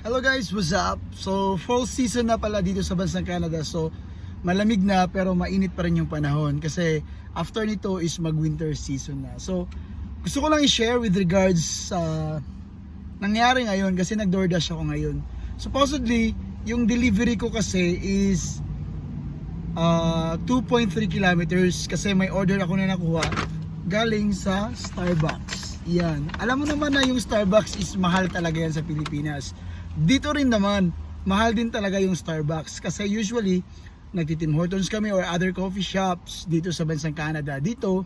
Hello guys, what's up? So fall season na pala dito sa bansang Canada. So malamig na pero mainit pa rin yung panahon kasi after nito is mag-winter season na. So gusto ko lang i-share with regards sa nangyari ngayon kasi nag-DoorDash ako ngayon. Supposedly, yung delivery ko kasi is 2.3 kilometers kasi may order ako na nakuha galing sa Starbucks. Yan. Alam mo naman na yung Starbucks is mahal talaga yan sa Pilipinas. Dito rin naman, mahal din talaga yung Starbucks kasi usually nagti-Tim Hortons kami or other coffee shops dito sa bansang Canada. Dito,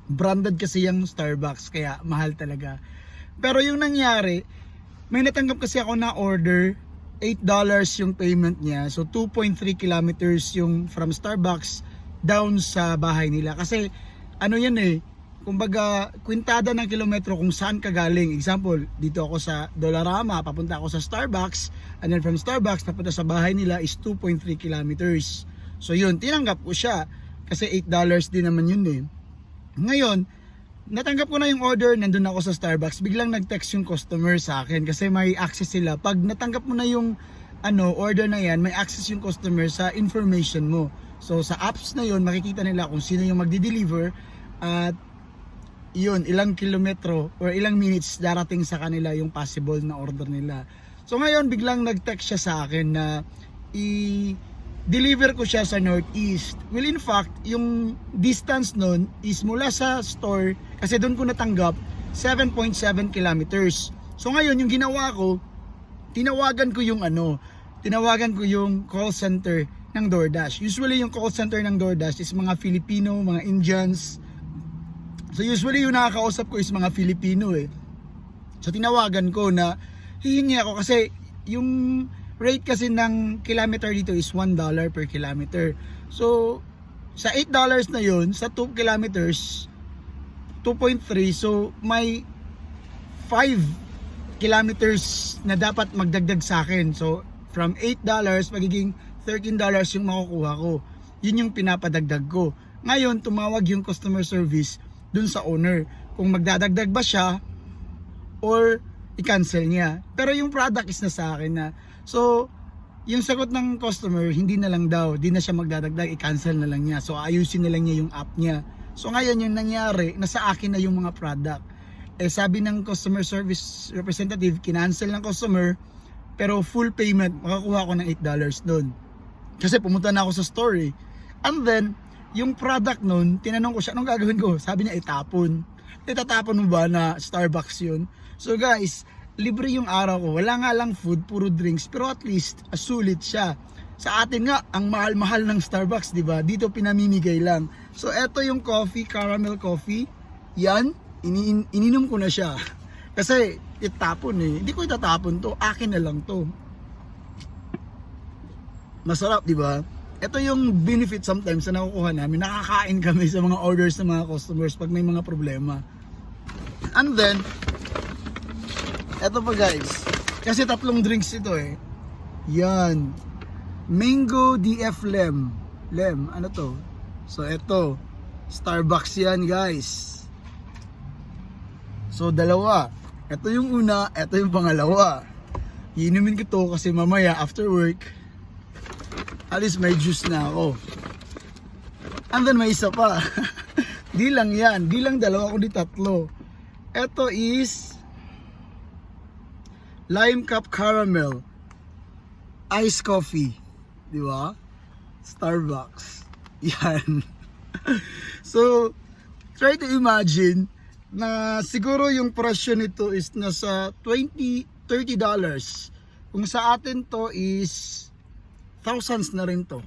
branded kasi yung Starbucks kaya mahal talaga. Pero yung nangyari, may natanggap kasi ako na order, $8 yung payment niya. So 2.3 kilometers yung from Starbucks down sa bahay nila. Kasi ano yan kumbaga kwintada ng kilometro kung saan ka galing. Example, dito ako sa Dollarama, papunta ako sa Starbucks, and then from Starbucks papunta sa bahay nila is 2.3 kilometers. So yun, tinanggap ko siya kasi $8 din naman yun Ngayon, natanggap ko na yung order, nandun ako sa Starbucks, biglang nag-text yung customer sa akin kasi may access sila. Pag natanggap mo na yung order na yan, may access yung customer sa information mo. So sa apps na yun, makikita nila kung sino yung magdi-deliver at yun, ilang kilometro or ilang minutes darating sa kanila yung possible na order nila. So ngayon, biglang nag-text siya sa akin na deliver ko siya sa Northeast. Well, in fact, yung distance nun is mula sa store, kasi doon ko natanggap, 7.7 kilometers. So ngayon, yung ginawa ko, tinawagan ko yung call center ng DoorDash. Usually yung call center ng DoorDash is mga Filipino, mga Indians. So usually yung nakakausap ko is mga Filipino So tinawagan ko na hihingi ako kasi yung rate kasi ng kilometer dito is $1 per kilometer. So sa $8 na yun, sa 2 kilometers, 2.3, so may 5 kilometers na dapat magdagdag sa akin. So from $8, magiging $13 yung makukuha ko. Yun yung pinapadagdag ko. Ngayon, tumawag yung customer service dun sa owner kung magdadagdag ba siya or i-cancel niya. Pero yung product is na sa akin na. So, yung sagot ng customer, hindi na lang daw, di na siya magdadagdag, i-cancel na lang niya. So, ayusin na lang niya yung app niya. So, ngayon yung nangyari, nasa akin na yung mga product. Sabi ng customer service representative, kinancel ng customer, pero full payment, makakuha ko ng $8 doon. Kasi pumunta na ako sa store And then, yung product nun, tinanong ko siya, anong gagawin ko? Sabi niya, itapon. Itatapon mo ba na Starbucks yun? So guys, libre yung araw ko. Wala nga lang food, puro drinks. Pero at least, sulit siya. Sa atin nga, ang mahal-mahal ng Starbucks, di ba? Dito pinamimigay lang. So eto yung coffee, caramel coffee. Yan, ininom ko na siya. Kasi itapon Hindi ko itatapon to, akin na lang to. Masarap, di ba? Ito yung benefit sometimes na nakukuha namin. Nakakain kami sa mga orders ng mga customers pag may mga problema. And then, eto pa guys. Kasi 3 drinks ito Yan. Mango DF Lem. Ano to? So, eto. Starbucks yan guys. So, 2. Ito yung una, ito yung pangalawa. Iinumin ko to kasi mamaya after work, at least may juice na ako. And then may isa pa. Di lang yan. Di lang 2, kundi 3. Ito is Lime Cup Caramel Ice Coffee. Di ba? Starbucks. Yan. So, try to imagine na siguro yung presyo nito is nasa $30. Kung sa atin to is thousands na rin to.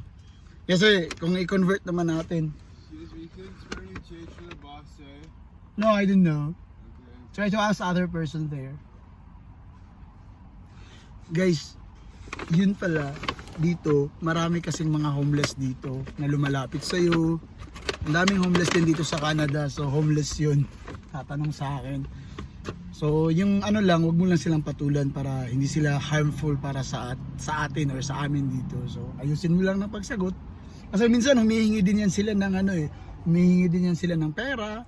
Kasi kung i-convert naman natin. No, I didn't know. Try to ask other person there. Guys, yun pala dito, marami kasing mga homeless dito na lumalapit sa iyo. Ang daming homeless din dito sa Canada. So homeless yun. Tatanong sa akin. So yung lang, wag mo lang silang patulan para hindi sila harmful para sa atin or sa amin dito. So ayusin mo lang ng pagsagot. Kasi minsan humihingi din yan sila ng humihingi din yan sila ng pera.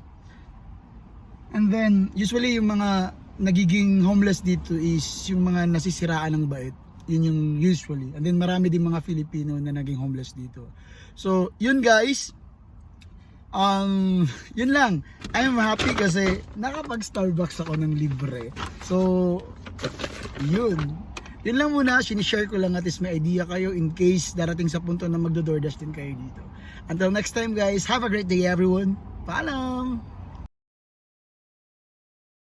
And then usually yung mga nagiging homeless dito is yung mga nasisiraan ng bait. Yun yung usually. And then marami din mga Filipino na naging homeless dito. So, yun guys. Yun lang. I'm happy kasi nakapag-Starbucks ako ng libre. So, yun. Yun lang muna, sinishare ko lang at least may idea kayo in case darating sa punto na magdo-DoorDash din kayo dito. Until next time guys, have a great day everyone. Paalam!